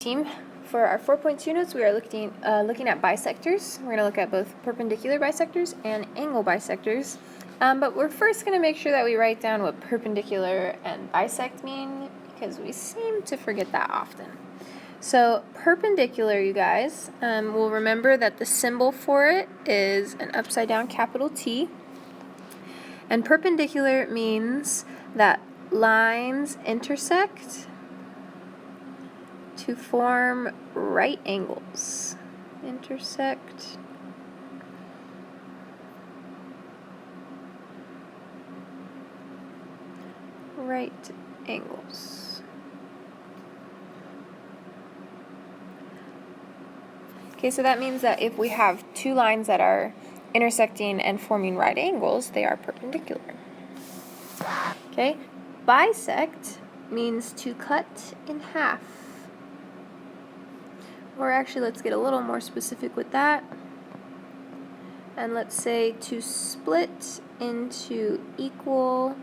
team. For our 4.2 notes, we are looking at bisectors. We're going to look at both perpendicular bisectors and angle bisectors. But we're first going to make sure that we write down what perpendicular and bisect mean, because we seem to forget that often. So perpendicular, you guys, will remember that the symbol for it is an upside down capital T. And perpendicular means that lines intersect to form right angles. Intersect right angles. Okay, so that means that if we have two lines that are intersecting and forming right angles, they are perpendicular. Okay, bisect means to cut in half. Or actually, let's get a little more specific with that. And let's say to split into equal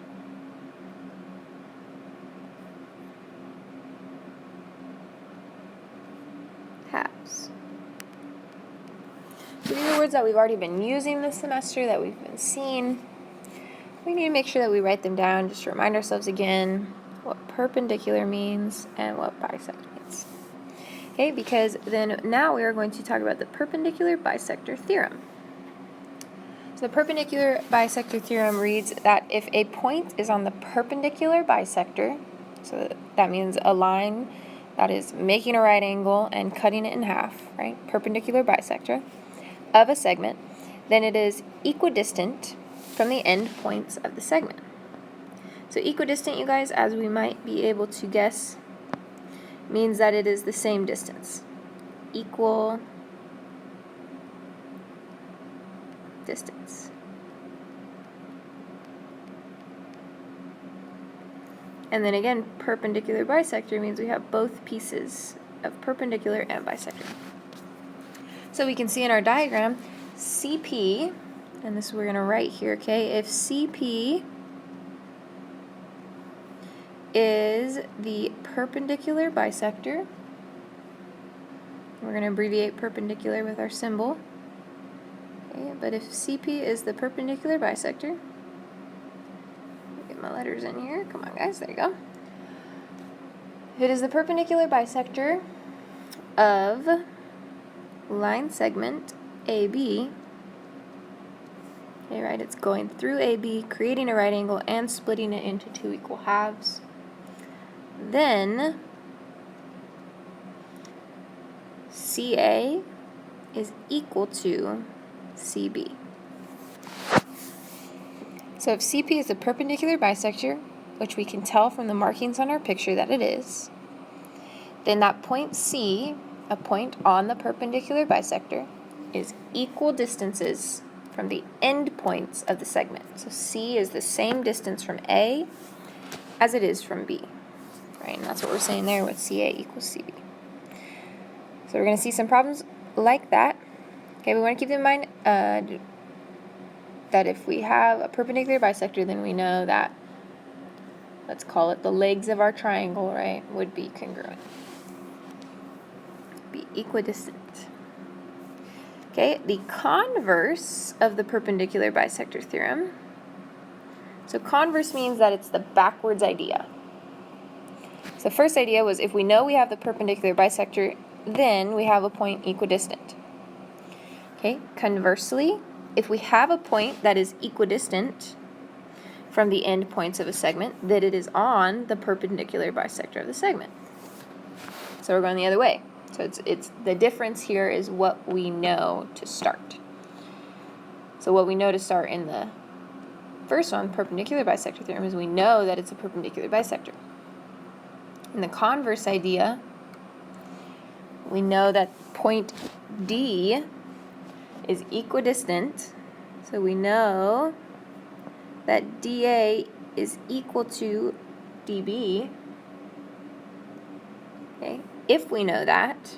halves. So these are words that we've already been using this semester, that we've been seeing. We need to make sure that we write them down just to remind ourselves again what perpendicular means and what bisect means. Okay, because then now we are going to talk about the perpendicular bisector theorem. So the perpendicular bisector theorem reads that if a point is on the perpendicular bisector, so that means a line that is making a right angle and cutting it in half, right? Perpendicular bisector of a segment, then it is equidistant from the end points of the segment. So equidistant, you guys, as we might be able to guess, means that it is the same distance. Equal distance. And then again, perpendicular bisector means we have both pieces of perpendicular and bisector. So we can see in our diagram, CP, and this we're going to write here, okay, if CP is the perpendicular bisector, we're going to abbreviate perpendicular with our symbol, okay, but if CP is the perpendicular bisector, get my letters in here, come on guys, there you go. If it is the perpendicular bisector of line segment AB, okay, right, it's going through AB, creating a right angle and splitting it into two equal halves, then CA is equal to CB. So if CP is a perpendicular bisector, which we can tell from the markings on our picture that it is, then that point C, a point on the perpendicular bisector, is equal distances from the end points of the segment. So C is the same distance from A as it is from B. Right, and that's what we're saying there with CA equals CB. So we're going to see some problems like that. Okay, we want to keep in mind that if we have a perpendicular bisector, then we know that, let's call it the legs of our triangle, right, would be congruent. Be equidistant. Okay, the converse of the perpendicular bisector theorem. So converse means that it's the backwards idea. So the first idea was if we know we have the perpendicular bisector, then we have a point equidistant. Okay, conversely, if we have a point that is equidistant from the end points of a segment, then it is on the perpendicular bisector of the segment. So we're going the other way. So it's the difference here is what we know to start. So what we know to start in the first one, perpendicular bisector theorem, is we know that it's a perpendicular bisector. In the converse idea, we know that point D is equidistant, so we know that DA is equal to DB. Okay, if we know that,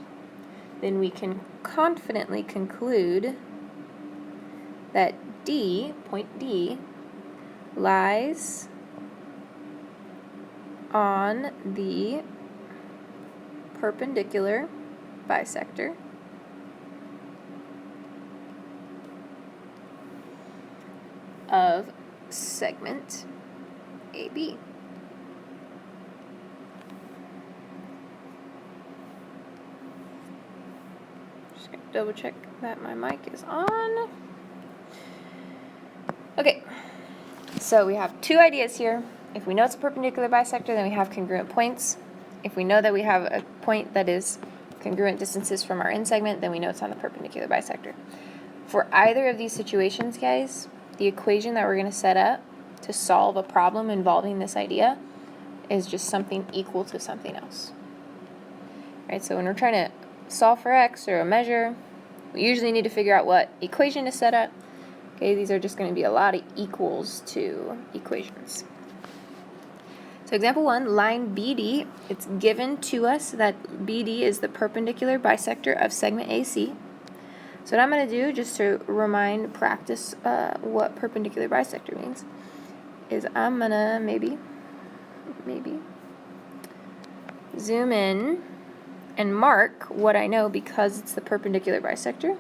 then we can confidently conclude that D, point D, lies on the perpendicular bisector of segment AB. Just gonna double check that my mic is on. Okay, so we have two ideas here. If we know it's a perpendicular bisector, then we have congruent points. If we know that we have a point that is congruent distances from our end segment, then we know it's on the perpendicular bisector. For either of these situations, guys, the equation that we're going to set up to solve a problem involving this idea is just something equal to something else. Right? So when we're trying to solve for x or a measure, we usually need to figure out what equation to set up. Okay, these are just going to be a lot of equals to equations. So example 1, line BD, it's given to us that BD is the perpendicular bisector of segment AC. So what I'm going to do, just to practice what perpendicular bisector means, is I'm going to maybe zoom in and mark what I know because it's the perpendicular bisector.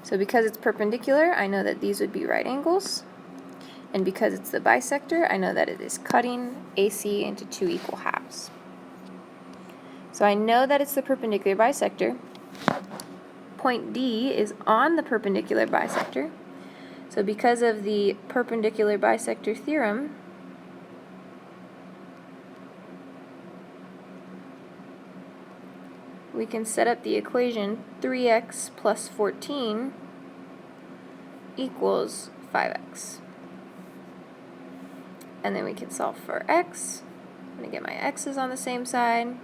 So because it's perpendicular, I know that these would be right angles. And because it's the bisector, I know that it is cutting AC into two equal halves. So I know that it's the perpendicular bisector. Point D is on the perpendicular bisector. So because of the perpendicular bisector theorem, we can set up the equation 3x plus 14 equals 5x. And then we can solve for x. I'm going to get my x's on the same side.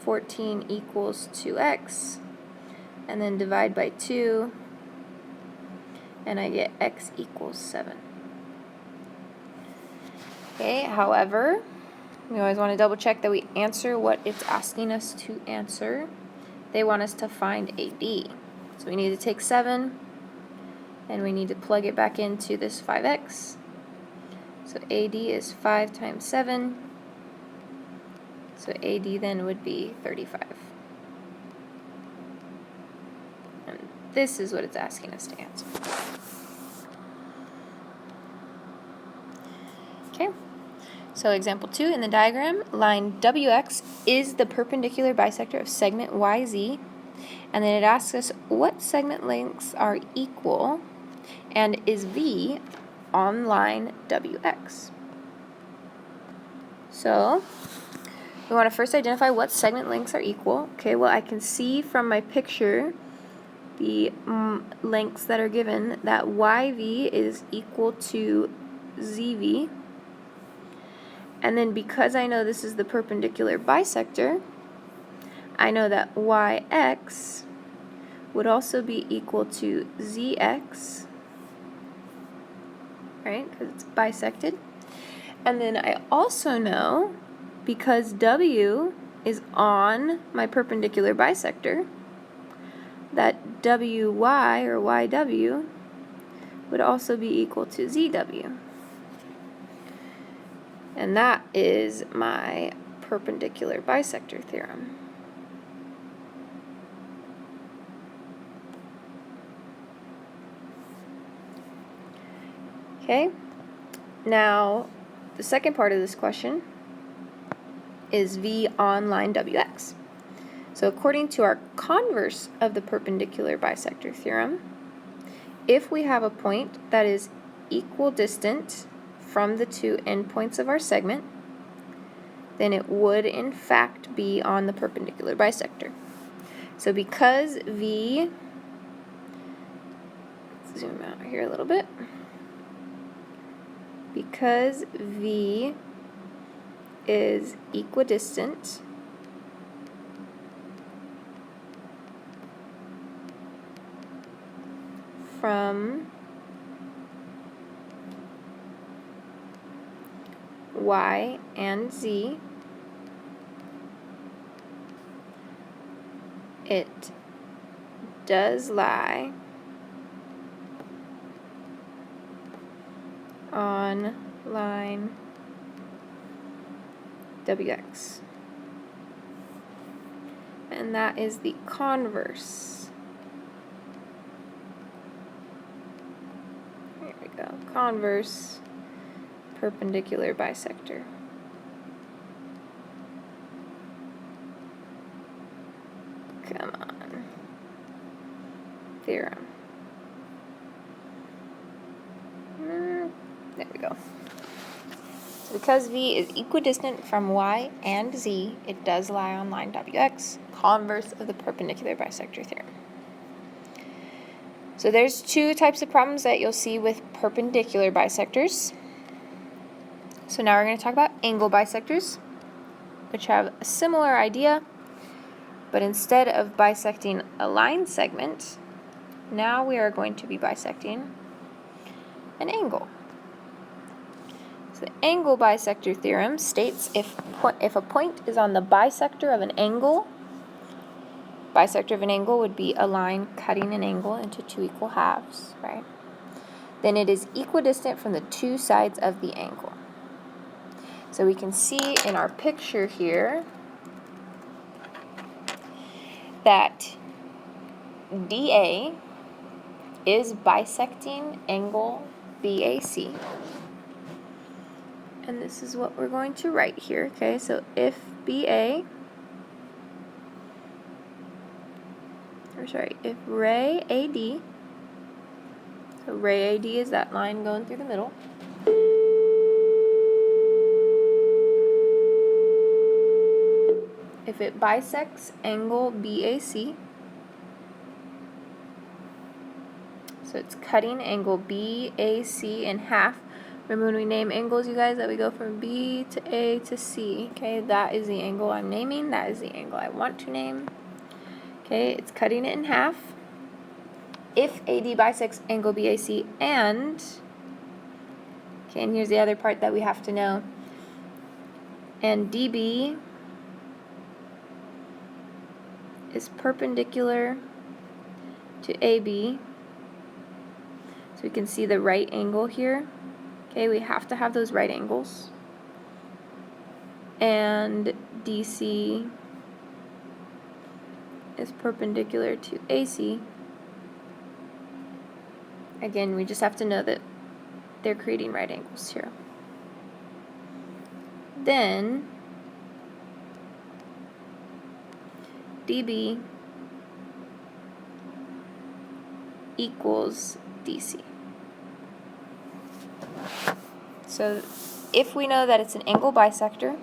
14 equals 2x. And then divide by 2. And I get x equals 7. Okay, however, we always want to double check that we answer what it's asking us to answer. They want us to find AD. So we need to take 7, and we need to plug it back into this 5x. So AD is 5 times 7. So AD then would be 35. And this is what it's asking us to answer. Okay. So example 2, in the diagram, line WX is the perpendicular bisector of segment YZ. And then it asks us what segment lengths are equal and is V on line WX. So we want to first identify what segment lengths are equal. Okay, well I can see from my picture the lengths that are given that YV is equal to ZV. And then because I know this is the perpendicular bisector, I know that YX would also be equal to ZX, right, because it's bisected. And then I also know, because W is on my perpendicular bisector, that WY or YW would also be equal to ZW. And that is my perpendicular bisector theorem. Okay, now the second part of this question is V on line WX. So according to our converse of the perpendicular bisector theorem, if we have a point that is equidistant from the two endpoints of our segment, then it would in fact be on the perpendicular bisector. So because V, let's zoom out here a little bit, because V is equidistant from Y and Z, it does lie on line WX. and that is the converse. There we go. Converse perpendicular bisector. Come on. Theorem. There we go. So because V is equidistant from Y and Z, it does lie on line WX, converse of the perpendicular bisector theorem. So there's two types of problems that you'll see with perpendicular bisectors. So now we're going to talk about angle bisectors, which have a similar idea, but instead of bisecting a line segment, now we are going to be bisecting an angle. So the angle bisector theorem states if a point is on the bisector of an angle, bisector of an angle would be a line cutting an angle into two equal halves, right? Then it is equidistant from the two sides of the angle. So we can see in our picture here that DA is bisecting angle BAC. And this is what we're going to write here, okay? So if if ray AD, so ray AD is that line going through the middle, if it bisects angle BAC, so it's cutting angle BAC in half. Remember when we name angles, you guys, that we go from B to A to C, okay? That is the angle I'm naming. That is the angle I want to name. Okay, it's cutting it in half. If AD bisects angle BAC and, okay, and here's the other part that we have to know, and DB is perpendicular to AB, so we can see the right angle here. Okay, we have to have those right angles. And DC is perpendicular to AC. Again, we just have to know that they're creating right angles here. Then DB equals DC. So if we know that it's an angle bisector,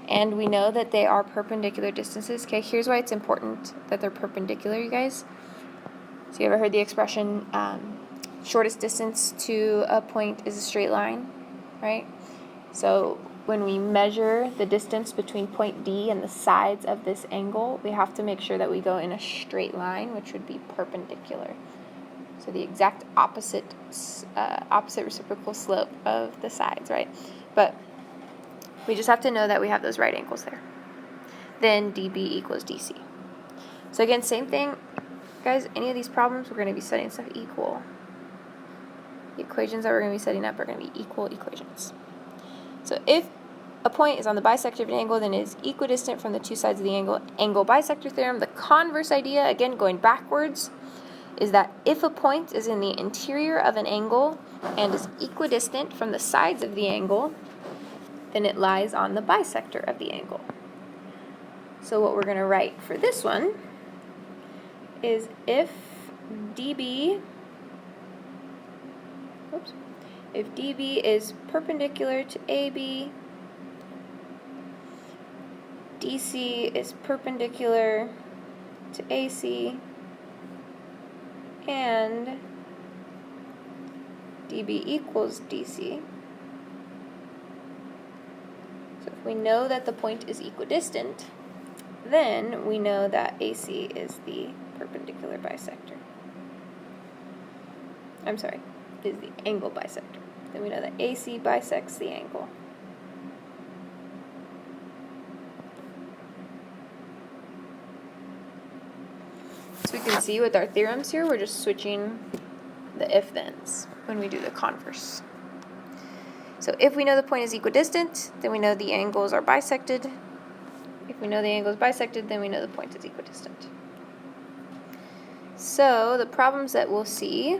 and we know that they are perpendicular distances, okay, here's why it's important that they're perpendicular, you guys. So you ever heard the expression, shortest distance to a point is a straight line, right? So when we measure the distance between point D and the sides of this angle, we have to make sure that we go in a straight line, which would be perpendicular. So the exact opposite reciprocal slope of the sides, right? But we just have to know that we have those right angles there. Then DB equals DC. So again, same thing, guys, any of these problems, we're going to be setting stuff equal. The equations that we're going to be setting up are going to be equal equations. So if a point is on the bisector of an angle, then it is equidistant from the two sides of the angle. Angle bisector theorem, the converse idea, again going backwards, is that if a point is in the interior of an angle and is equidistant from the sides of the angle, then it lies on the bisector of the angle. So what we're going to write for this one is if DB is perpendicular to AB, DC is perpendicular to AC, and DB equals DC. So if we know that the point is equidistant, then we know that AC is the perpendicular bisector. I'm sorry, is the angle bisector. Then we know that AC bisects the angle. So we can see with our theorems here, we're just switching the if-thens when we do the converse. So if we know the point is equidistant, then we know the angles are bisected. If we know the angle is bisected, then we know the point is equidistant. So the problems that we'll see,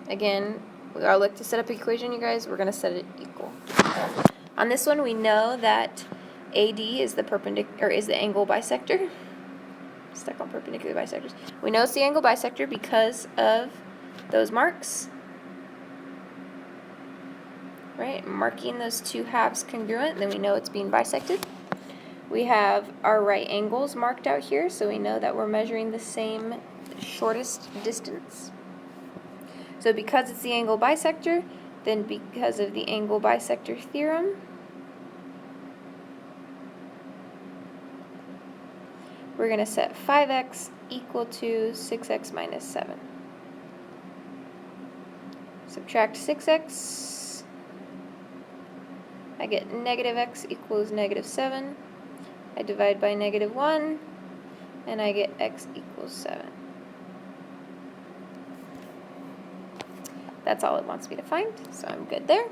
again, we are like to set up an equation, you guys. We're going to set it equal. On this one, we know that AD is the angle bisector. Stuck on perpendicular bisectors. We know it's the angle bisector because of those marks. Right? Marking those two halves congruent, then we know it's being bisected. We have our right angles marked out here, so we know that we're measuring the same shortest distance. So because it's the angle bisector, then because of the angle bisector theorem, we're going to set 5x equal to 6x minus 7. Subtract 6x. I get negative x equals negative 7. I divide by negative 1, and I get x equals 7. That's all it wants me to find, so I'm good there.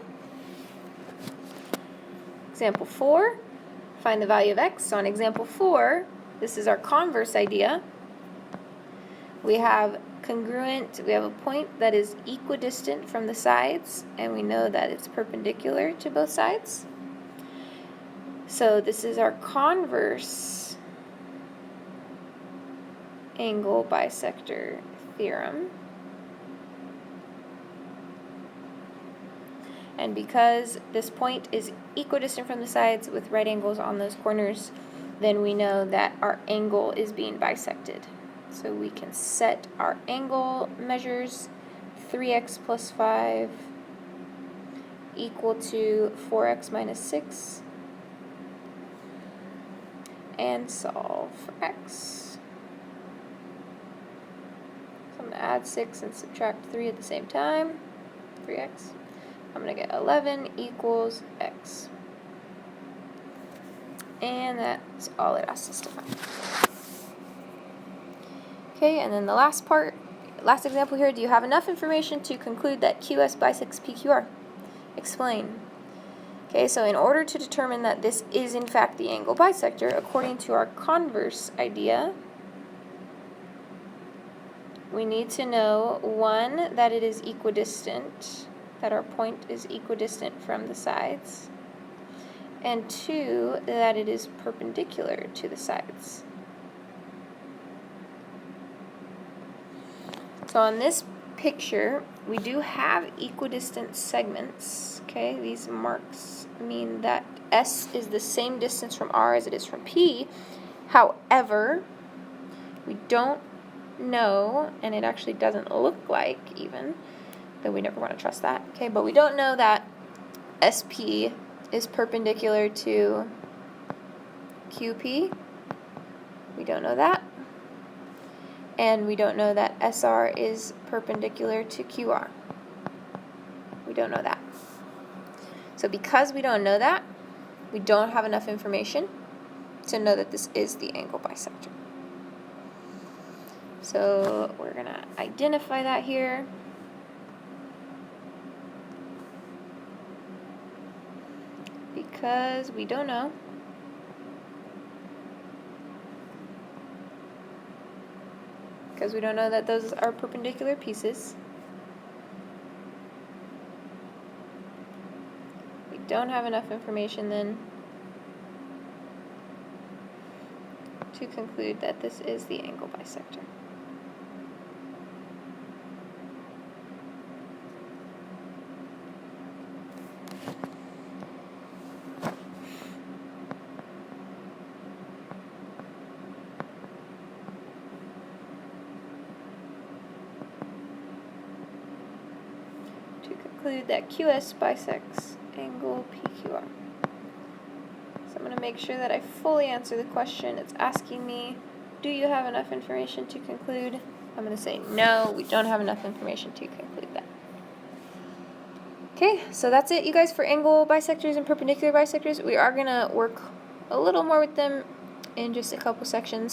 Example 4, find the value of x. So on example 4, this is our converse idea. We have a point that is equidistant from the sides, and we know that it's perpendicular to both sides. So this is our converse angle bisector theorem. And because this point is equidistant from the sides with right angles on those corners, then we know that our angle is being bisected. So we can set our angle measures, 3x plus 5 equal to 4x minus 6, and solve for x. So I'm going to add 6 and subtract 3 at the same time, 3x. I'm going to get 11 equals x. And that's all it asks us to find. Okay, and then the last example here, do you have enough information to conclude that QS bisects PQR? Explain. Okay, so in order to determine that this is in fact the angle bisector, according to our converse idea, we need to know, 1, that it is equidistant, that our point is equidistant from the sides, and 2, that it is perpendicular to the sides. So on this picture, we do have equidistant segments. Okay, these marks mean that S is the same distance from R as it is from P. However, we don't know, and it actually doesn't look like even, though we never want to trust that. Okay, but we don't know that SP is perpendicular to QP. We don't know that. And we don't know that SR is perpendicular to QR. We don't know that. So because we don't know that, we don't have enough information to know that this is the angle bisector. So we're going to identify that here. Because we don't know. Because we don't know that those are perpendicular pieces. We don't have enough information then to conclude that this is the angle bisector. Conclude that QS bisects angle PQR. So I'm going to make sure that I fully answer the question. It's asking me, do you have enough information to conclude? I'm going to say no, we don't have enough information to conclude that. Okay, so that's it, you guys, for angle bisectors and perpendicular bisectors. We are going to work a little more with them in just a couple sections.